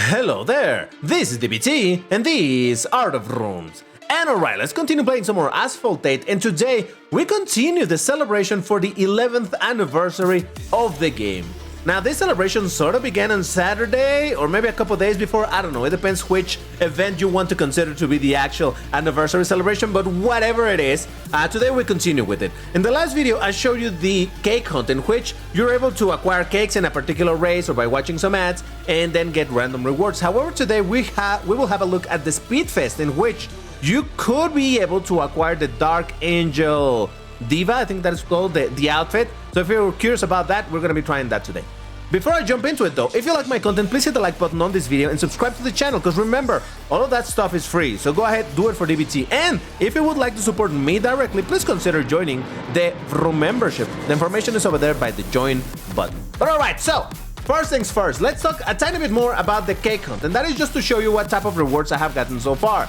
Hello there, this is DBT, and this Art of Runes. And alright, let's continue playing some more Asphalt 8, and today we continue the celebration for the 11th anniversary of the game. Now this celebration sort of began on Saturday, or maybe a couple days before, I don't know, it depends which event you want to consider to be the actual anniversary celebration, but whatever it is, today we continue with it. In the last video I showed you the cake hunt, in which you're able to acquire cakes in a particular race or by watching some ads and then get random rewards. However, today we will have a look at the Speed Fest, in which you could be able to acquire the Dark Angel Diva, I think that is called, the outfit. So if you're curious about that, we're going to be trying that today. Before I jump into it though, if you like my content, please hit the like button on this video and subscribe to the channel, because remember, all of that stuff is free, so go ahead, do it for DBT. And if you would like to support me directly, please consider joining the Room membership. The information is over there by the join button. But alright, so first things first, let's talk a tiny bit more about the cake hunt, and that is just to show you what type of rewards I have gotten so far.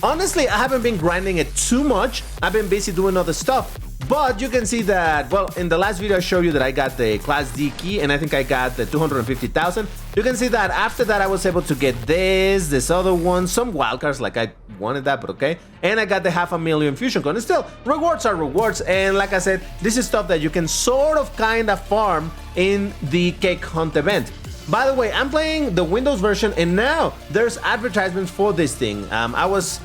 Honestly, I haven't been grinding it too much, I've been busy doing other stuff. But you can see that, well, in the last video I showed you that I got the Class D key, and I think I got the 250,000. You can see that after that I was able to get this other one, some wildcards, like I wanted that, but okay. And I got the 500,000 fusion coin. And still, rewards are rewards, and like I said, this is stuff that you can sort of kind of farm in the cake hunt event. By the way, I'm playing the Windows version, and now there's advertisements for this thing. I was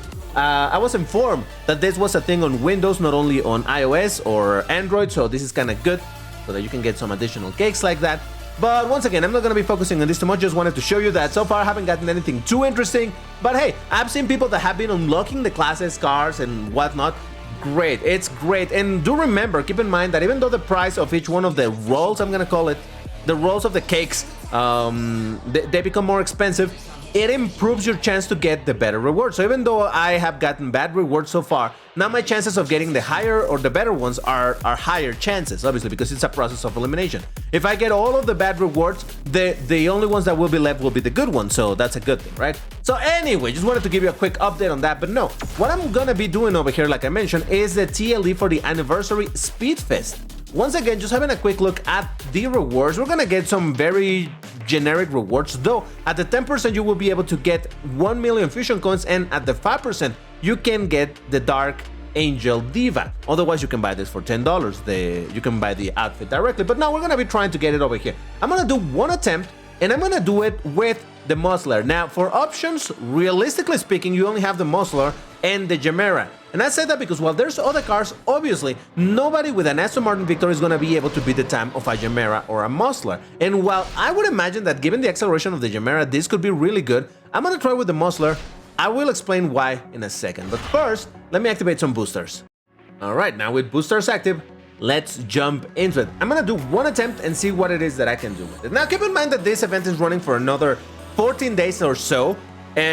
informed that this was a thing on Windows, not only on iOS or Android, so this is kind of good, so that you can get some additional cakes like that. But once again, I'm not going to be focusing on this too much, just wanted to show you that so far I haven't gotten anything too interesting. But hey, I've seen people that have been unlocking the classes, cars, and whatnot. Great, it's great. And do remember, keep in mind that even though the price of each one of the rolls, I'm going to call it, the rolls of the cakes, they become more expensive, it improves your chance to get the better rewards. So even though I have gotten bad rewards so far, now my chances of getting the higher or the better ones are higher chances, obviously, because it's a process of elimination. If I get all of the bad rewards, the only ones that will be left will be the good ones, so that's a good thing, right? So anyway, just wanted to give you a quick update on that, but no, what I'm gonna be doing over here, like I mentioned, is the TLE for the Anniversary Speed Fest. Once again, just having a quick look at the rewards, we're gonna get some very generic rewards, though at the 10% you will be able to get 1 million fusion coins, and at the 5% you can get the Dark Angel Diva. Otherwise you can buy this for $10, you can buy the outfit directly, but now we're gonna be trying to get it over here. I'm gonna do one attempt, and I'm gonna do it with the Muscler. Now for options, realistically speaking, you only have the Muscler and the Gemera. And I say that because while there's other cars, obviously nobody with an Aston Martin Victor is going to be able to beat the time of a Gemera or a Muscler. And while I would imagine that given the acceleration of the Gemera, this could be really good, I'm going to try with the Muscler. I will explain why in a second, but first, let me activate some boosters. Alright, now with boosters active, let's jump into it. I'm going to do one attempt and see what it is that I can do with it. Now keep in mind that this event is running for another 14 days or so.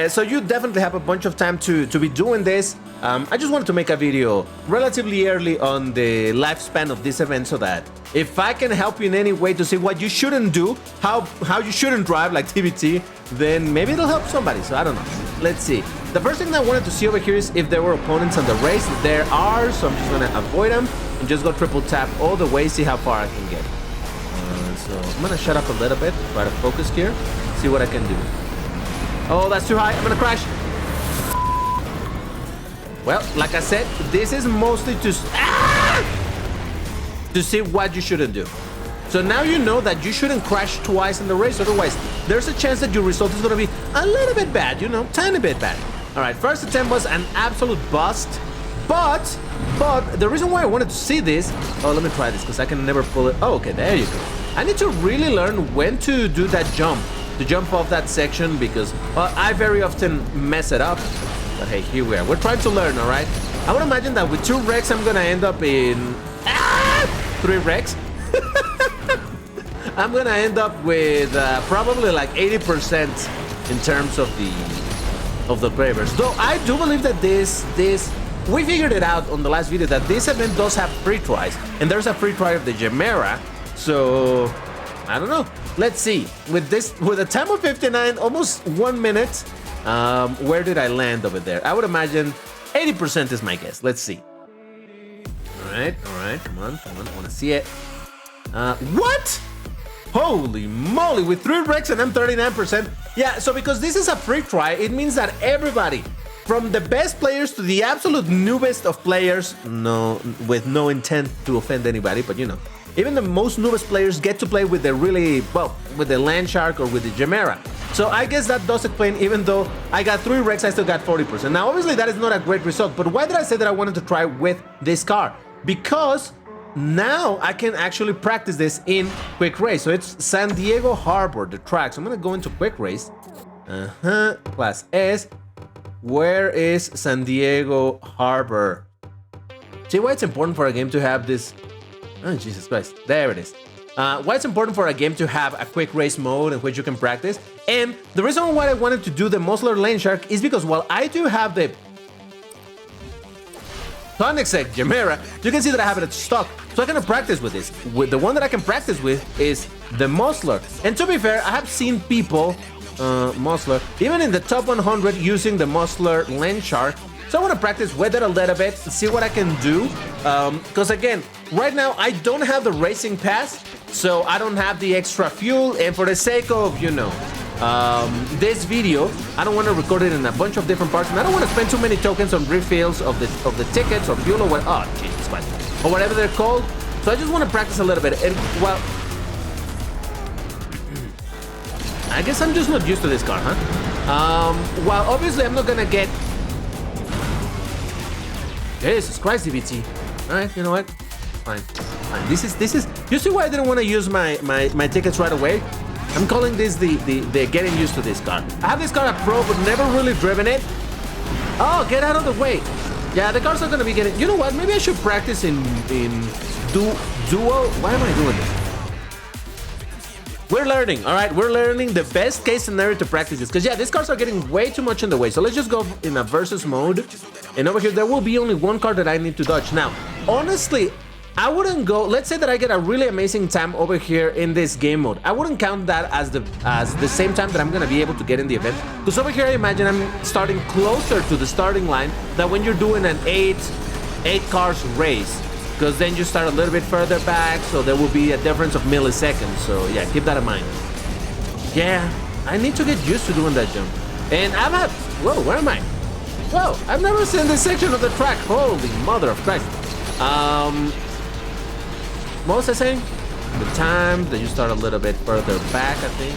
So you definitely have a bunch of time to be doing this. I just wanted to make a video relatively early on the lifespan of this event, so that if I can help you in any way to see what you shouldn't do, how you shouldn't drive like TBT, then maybe it'll help somebody, so I don't know. Let's see. The first thing I wanted to see over here is if there were opponents on the race. There are, so I'm just gonna avoid them and just go triple tap all the way, see how far I can get. So I'm gonna shut up a little bit, try to focus here, see what I can do. Oh, that's too high. I'm gonna crash. Well, like I said, this is mostly to see what you shouldn't do. So now you know that you shouldn't crash twice in the race, otherwise there's a chance that your result is gonna be a little bit bad, you know, tiny bit bad. Alright, first attempt was an absolute bust, but the reason why I wanted to see this, oh, let me try this, because I can never pull it. Oh, okay, there you go. I need to really learn when to do that jump, to jump off that section, because, well, I very often mess it up. But hey, here we are. We're trying to learn, all right? I would imagine that with 2 wrecks, I'm gonna end up in 3 wrecks. I'm gonna end up with probably like 80% in terms of the gravers. Though I do believe that we figured it out on the last video that this event does have free tries, and there's a free try of the Gemera. So I don't know. Let's see. With a time of 59, almost 1 minute, where did I land over there? I would imagine 80% is my guess. Let's see. All right, come on, I want to see it. What? Holy moly, with 3 wrecks and I'm 39%. Yeah, so because this is a free try, it means that everybody, from the best players to the absolute noobest of players, no, with no intent to offend anybody, but you know, even the most noobest players get to play with the really, well, with the Land Shark or with the Chimera. So I guess that does explain, even though I got 3 wrecks, I still got 40%. Now, obviously, that is not a great result, but why did I say that I wanted to try with this car? Because now I can actually practice this in Quick Race. So it's San Diego Harbor, the track. So I'm gonna go into Quick Race. Class S. Where is San Diego Harbor? See why it's important for a game to have this? Oh, Jesus Christ. There it is. Why it's important for a game to have a quick race mode in which you can practice. And the reason why I wanted to do the Muscular Lane Shark is because while I do have the Tonic Chimera, you can see that I have it stock. So I can practice with this. With the one that I can practice with is the Muscular. And to be fair, I have seen people, Muscular, even in the top 100 using the Muscular Lane Shark. So I want to practice with it a little bit, see what I can do. Because again, right now I don't have the racing pass, so I don't have the extra fuel. And for the sake of, you know, this video, I don't want to record it in a bunch of different parts, and I don't want to spend too many tokens on refills of the tickets or fuel or what. Oh, Jesus Christ, or whatever they're called. So I just want to practice a little bit. And well, I guess I'm just not used to this car, huh? Well, obviously I'm not gonna get. Jesus Christ, DBT. All right, you know what? Fine. This is. You see why I didn't want to use my tickets right away? I'm calling this the getting used to this car. I have this car at Pro, but never really driven it. Oh, get out of the way. Yeah, the car's not gonna be getting. You know what? Maybe I should practice in duo. Why am I doing this? We're learning, all right? We're learning the best case scenario to practice this. Because, yeah, these cars are getting way too much in the way. So let's just go in a versus mode. And over here, there will be only one car that I need to dodge. Now, honestly, I wouldn't go... Let's say that I get a really amazing time over here in this game mode. I wouldn't count that as the same time that I'm going to be able to get in the event. Because over here, I imagine I'm starting closer to the starting line than when you're doing an 8 cars race. Because then you start a little bit further back, so there will be a difference of milliseconds. So yeah, keep that in mind. Yeah, I need to get used to doing that jump. And I'm at... Whoa, where am I? Whoa, I've never seen this section of the track. Holy mother of Christ. What was I saying? The time that you start a little bit further back, I think.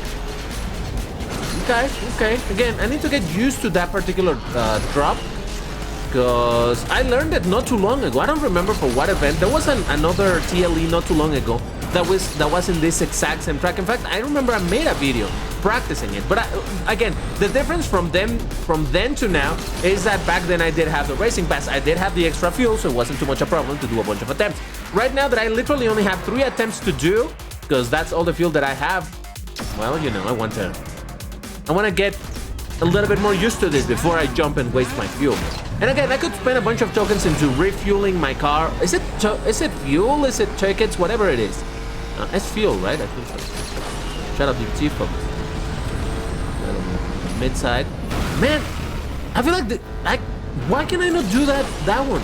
Okay. Again, I need to get used to that particular drop. Because I learned it not too long ago. I don't remember for what event. There was another TLE not too long ago that was in this exact same track. In fact, I remember I made a video practicing it. But again, the difference from then to now is that back then I did have the racing pass. I did have the extra fuel, so it wasn't too much a problem to do a bunch of attempts. Right now that I literally only have 3 attempts to do, because that's all the fuel that I have, well, you know, I want to get a little bit more used to this before I jump and waste my fuel. And again, I could spend a bunch of tokens into refueling my car. Is it fuel? Is it tickets? Whatever it is. It's fuel, right? I think so. Shut up, DBT, focus. Mid-side. Man, I feel like why can I not do that one?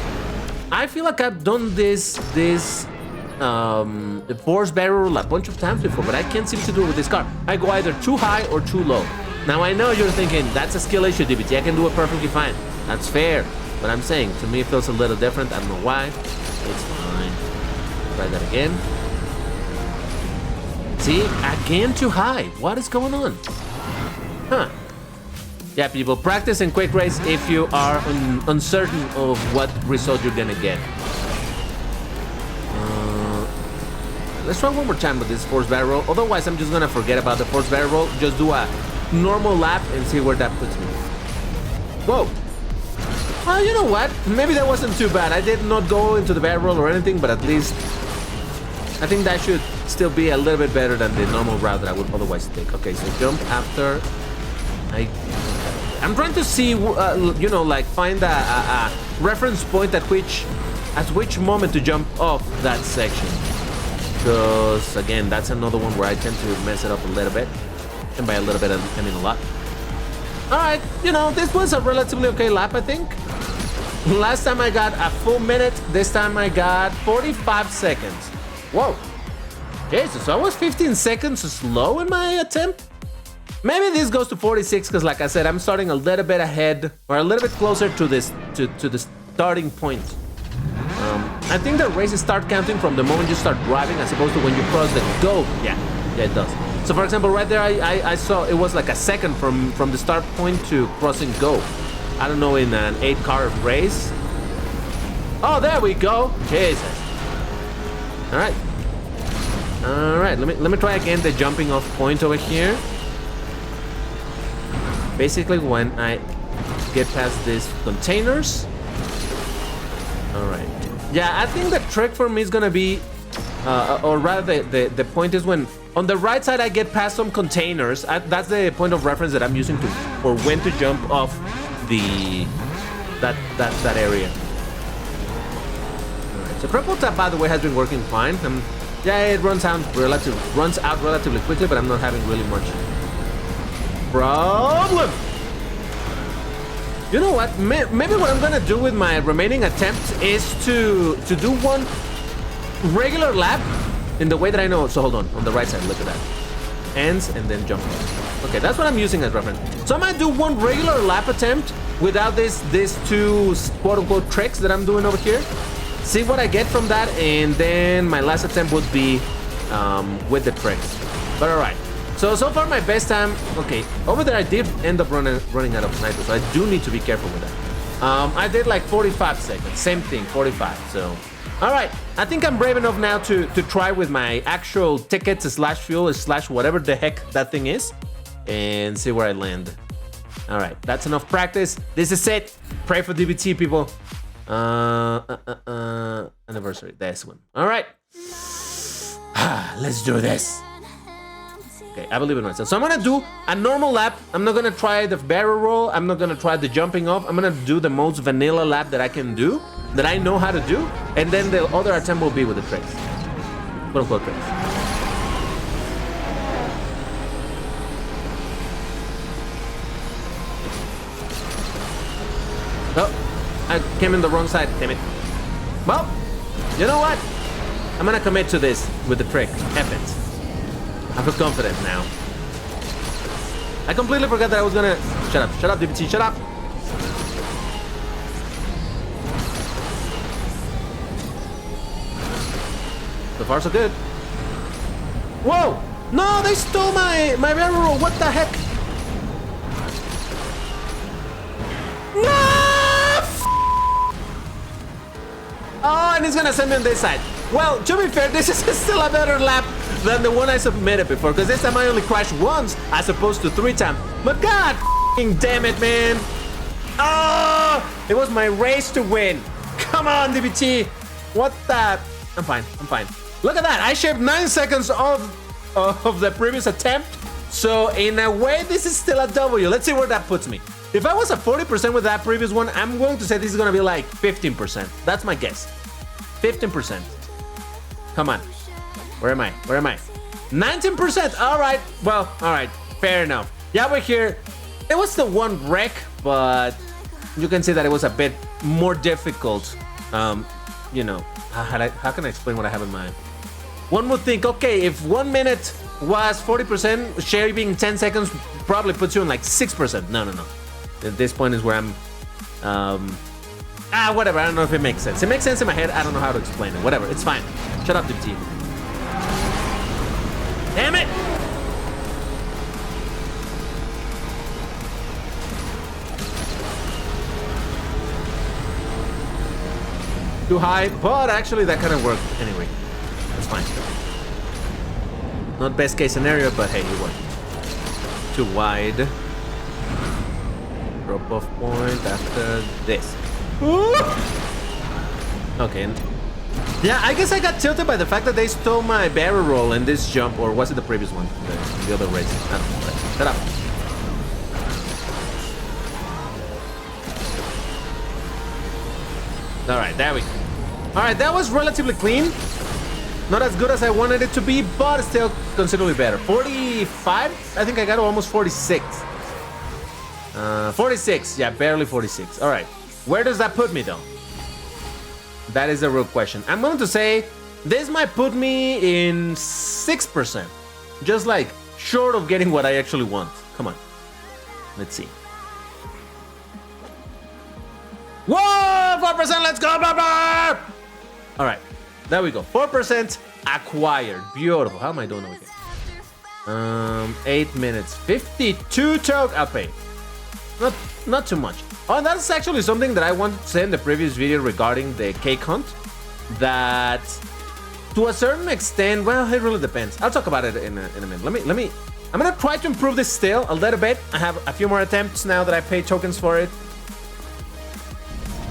I feel like I've done this force barrel a bunch of times before, but I can't seem to do it with this car. I go either too high or too low. Now I know you're thinking that's a skill issue, DBT. I can do it perfectly fine. That's fair. But I'm saying, to me, it feels a little different. I don't know why. It's fine. Try that again. See? Again too high. What is going on? Huh. Yeah, people, practice in quick race if you are uncertain of what result you're gonna get. Let's try one more time with this force barrel. Otherwise, I'm just gonna forget about the force barrel. Just do a normal lap and see where that puts me. Whoa. Well, you know what? Maybe that wasn't too bad. I did not go into the barrel or anything, but at least I think that should still be a little bit better than the normal route that I would otherwise take. Okay, so jump after. I'm trying to see, you know, like find a reference point at which moment to jump off that section. Because again, that's another one where I tend to mess it up a little bit, and by a little bit I mean a lot. All right, you know, this was a relatively okay lap, I think. Last time I got a full minute. This time I got 45 seconds. Whoa. Jesus, so I was 15 seconds slow in my attempt? Maybe this goes to 46 because, like I said, I'm starting a little bit ahead or a little bit closer to this to the starting point. I think the races start counting from the moment you start driving as opposed to when you cross the go. Yeah, it does. So, for example, right there, I saw it was like a second from the start point to crossing go. I don't know, in an 8-car race. Oh, there we go. Jesus. All right. All right, let me try again the jumping off point over here. Basically, when I get past these containers. All right. Yeah, I think the trick for me is gonna be, or rather, the point is when on the right side I get past some containers. That's the point of reference that I'm using to, or when to jump off that area. All right. So triple tap, by the way, has been working fine. Yeah, it runs out relatively quickly, but I'm not having really much problem. You know what? Maybe what I'm gonna do with my remaining attempts is to do one regular lap in the way that I know. So hold on the right side, look at that. Ends and then jump off. Okay, that's what I'm using as reference. So I might do one regular lap attempt without these two quote-unquote tricks that I'm doing over here. See what I get from that, and then my last attempt would be with the tricks. But all right. So far my best time, okay, over there I did end up running out of nitro, so I do need to be careful with that. I did like 45 seconds, same thing, 45, so. All right, I think I'm brave enough now to try with my actual tickets / fuel / whatever the heck that thing is, and see where I land. All right, that's enough practice. This is it. Pray for DBT, people. Anniversary, this one. All right, let's do this. Okay, I believe in myself. So I'm gonna do a normal lap. I'm not gonna try the barrel roll. I'm not gonna try the jumping off. I'm gonna do the most vanilla lap that I can do, that I know how to do, and then the other attempt will be with the tricks. Quote unquote tricks. Oh, I came in the wrong side, damn it. Well, you know what? I'm gonna commit to this with the trick. F it. I feel confident now. I completely forgot that I was gonna... Shut up, DBT, shut up! So far, so good. Whoa! No, they stole my barrel roll, what the heck? No! Oh, and he's gonna send me on this side. Well, to be fair, this is still a better lap than the one I submitted before, because this time I only crashed once as opposed to 3 times. But god damn it, man. Oh, it was my race to win. Come on, DBT. What the? I'm fine. Look at that. I shaved 9 seconds of the previous attempt. So in a way, this is still a W. Let's see where that puts me. If I was at 40% with that previous one, I'm going to say this is going to be like 15%. That's my guess. 15%. Come on. Where am I? 19%. All right. Well, all right. Fair enough. Yeah, we're here. It was the one wreck, but you can see that it was a bit more difficult. You know, how can I explain what I have in mind? One would think, okay, if 1 minute was 40%, shaving 10 seconds probably puts you on like 6%. No. At this point is where I'm, whatever. I don't know if it makes sense. It makes sense in my head. I don't know how to explain it. Whatever. It's fine. Shut up, DBT. Damn it! Too high, but actually that kind of worked anyway. That's fine. Not best case scenario, but hey, it worked. Too wide. Drop off point after this. Ooh! Okay. Yeah, I guess I got tilted by the fact that they stole my barrel roll in this jump, or was it the previous one? The other race. I don't know. Shut up. Alright, there we go. Alright, that was relatively clean. Not as good as I wanted it to be, but still considerably better. 45? I think I got almost 46. 46, yeah, barely 46. Alright, where does that put me though? That is the real question. I'm going to say This might put me in 6%. Just like short of getting what I actually want. Come on. Let's see. Whoa! 4%, let's go, baby! All right, there we go. 4% acquired. Beautiful. How am I doing over here? 8 minutes. 52 token. I'll pay. Not too much. Oh, and that's actually something that I wanted to say in the previous video regarding the cake hunt. That to a certain extent, well, it really depends. I'll talk about it in a minute. Let me. I'm gonna try to improve this still a little bit. I have a few more attempts now that I paid tokens for it.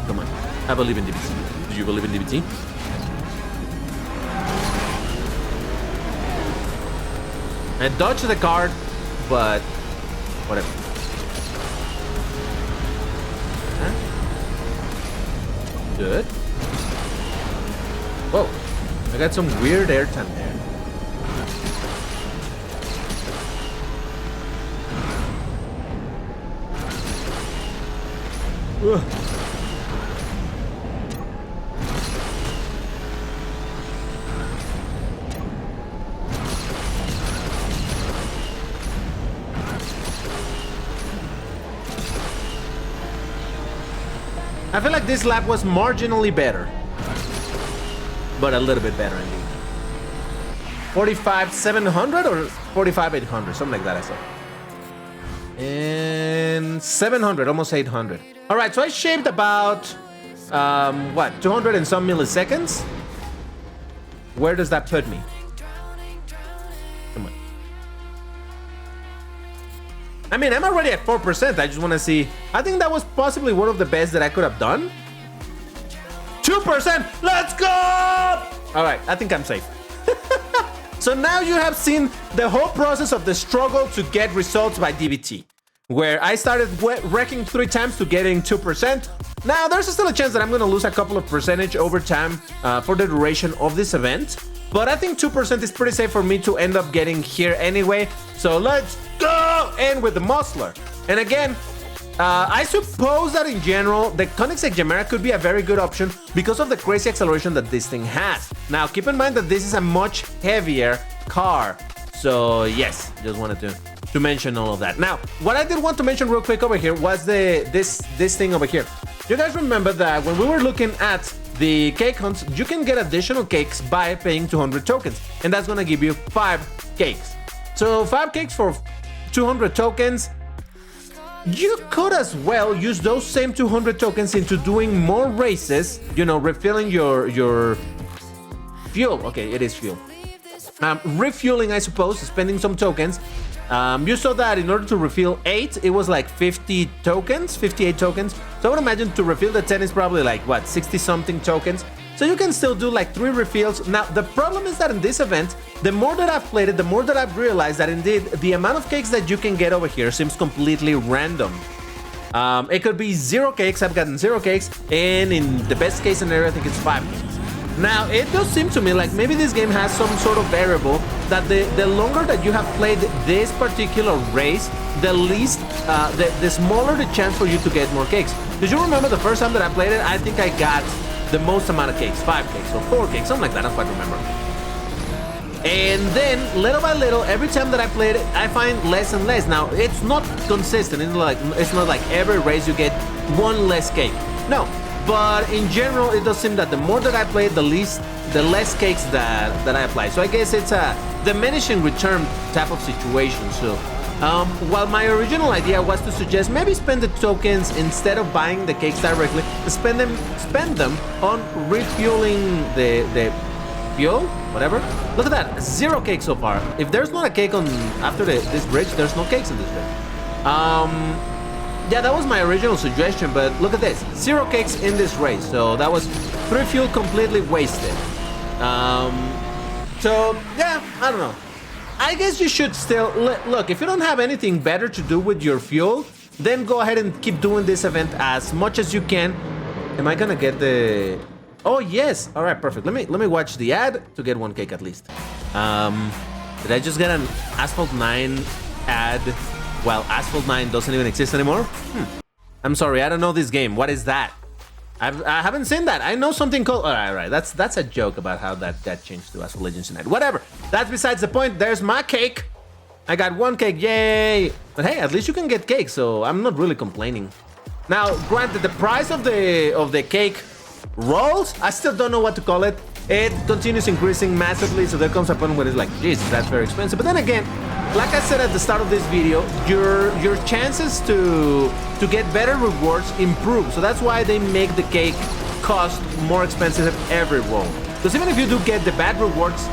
Come on, I believe in DBT. Do you believe in DBT? I dodged the card, but whatever. Huh? Good. Whoa, I got some weird airtime there. Ugh. I feel like this lap was marginally better, but a little bit better indeed. 45,700 or 45,800, something like that I saw. And 700, almost 800. All right, so I shaved about, what, 200 and some milliseconds? Where does that put me? Come on. I mean, I'm already at 4%. I just want to see. I think that was possibly one of the best that I could have done. 2%. Let's go! All right, I think I'm safe. So now you have seen the whole process of the struggle to get results by DBT, where I started wrecking 3 times to getting 2%. Now, there's still a chance that I'm going to lose a couple of percentage over time for the duration of this event, but I think 2% is pretty safe for me to end up getting here anyway. So let's go! And with the Muscler. And again, I suppose that in general, the Koenigsegg Gemera could be a very good option because of the crazy acceleration that this thing has. Now, keep in mind that this is a much heavier car. So yes, just wanted to mention all of that. Now, what I did want to mention real quick over here was this thing over here. You guys remember that when we were looking at the cake hunts, you can get additional cakes by paying 200 tokens, and that's gonna give you 5 cakes. So 5 cakes for 200 tokens. You could as well use those same 200 tokens into doing more races, you know, refilling your fuel. Okay, it is fuel. Refueling, I suppose, spending some tokens. You saw that in order to refill 8, it was like 50 tokens, 58 tokens. So I would imagine to refill the 10 is probably like, what, 60 something tokens. So you can still do like 3 refills. Now, the problem is that in this event, the more that I've played it, the more that I've realized that indeed the amount of cakes that you can get over here seems completely random. It could be 0 cakes, I've gotten 0 cakes, and in the best case scenario, I think it's 5 cakes. Now, it does seem to me like maybe this game has some sort of variable that the longer that you have played this particular race, the least, the smaller the chance for you to get more cakes. Did you remember the first time that I played it? I think I got the most amount of cakes, 5 cakes or 4 cakes, something like that, I don't quite remember. And then, little by little, every time that I played it, I find less and less. Now, it's not consistent, it's not like every race you get 1 less cake. No. But in general, it does seem that the more that I play, the less cakes that I apply. So I guess it's a diminishing return type of situation. So while my original idea was to suggest maybe spend the tokens instead of buying the cakes directly, spend them on refueling the fuel, whatever. Look at that, 0 cakes so far. If there's not a cake on after this bridge, there's no cakes in this bridge. Yeah, that was my original suggestion, but look at this. 0 cakes in this race, so that was 3 fuel completely wasted. So, yeah, I don't know. I guess you should still... Look, if you don't have anything better to do with your fuel, then go ahead and keep doing this event as much as you can. Am I gonna get the... Oh, yes. All right, perfect. Let me watch the ad to get 1 cake at least. Did I just get an Asphalt 9 ad... While Asphalt 9 doesn't even exist anymore? I'm sorry, I don't know this game. What is that? I haven't seen that. I know something called... All right. That's a joke about how that changed to Asphalt Legends United. Whatever. That's besides the point. There's my cake. I got one cake. Yay. But hey, at least you can get cake, so I'm not really complaining. Now, granted, the price of the cake rolls, I still don't know what to call it. It continues increasing massively, so there comes a point where it's like, Jesus, that's very expensive. But then again, like I said at the start of this video, your chances to get better rewards improve. So that's why they make the cake cost more expensive every roll. Because even if you do get the bad rewards,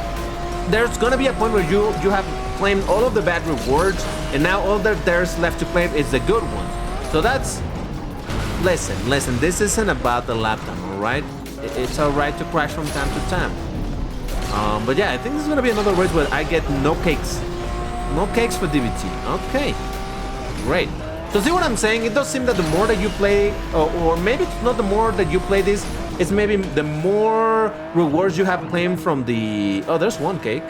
there's gonna be a point where you have claimed all of the bad rewards, and now all that there's left to claim is the good ones. So that's... Listen, this isn't about the lap time, alright? It's alright to crash from time to time. But yeah, I think this is gonna be another race where I get no cakes. No cakes for DVT. Okay, great. So see what I'm saying? It does seem that the more that you play, or maybe it's not the more that you play this, it's maybe the more rewards you have claimed from the... Oh, there's one cake.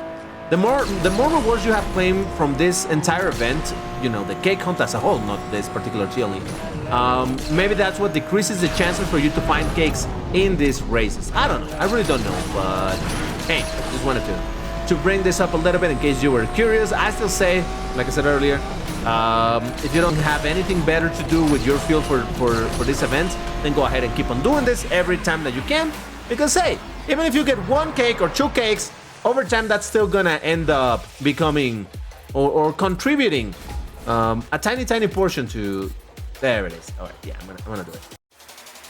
The more rewards you have claimed from this entire event, you know, the cake hunt as a whole, not this particular TLE. Maybe that's what decreases the chances for you to find cakes in these races. I don't know. I really don't know, but hey, just wanted to bring this up a little bit in case you were curious. I still say, like I said earlier, if you don't have anything better to do with your field for this event, then go ahead and keep on doing this every time that you can. Because hey, even if you get one cake or two cakes, over time that's still gonna end up becoming or contributing a tiny portion to... There it is. All right, yeah, I'm gonna do it.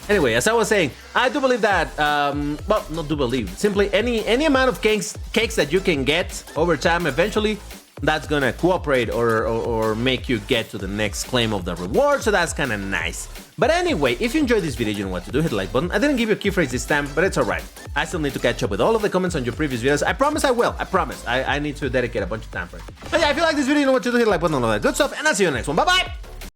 Anyway, as I was saying, I do believe that, well, not do believe, simply any amount of cakes that you can get over time, eventually, that's gonna cooperate or make you get to the next claim of the reward, so that's kind of nice. But anyway, if you enjoyed this video, you know what to do, hit the like button. I didn't give you a key phrase this time, but it's alright. I still need to catch up with all of the comments on your previous videos. I promise I will, I promise. I need to dedicate a bunch of time for it. But yeah, if you like this video, you know what to do, hit the like button, all that good stuff, and I'll see you in the next one. Bye-bye!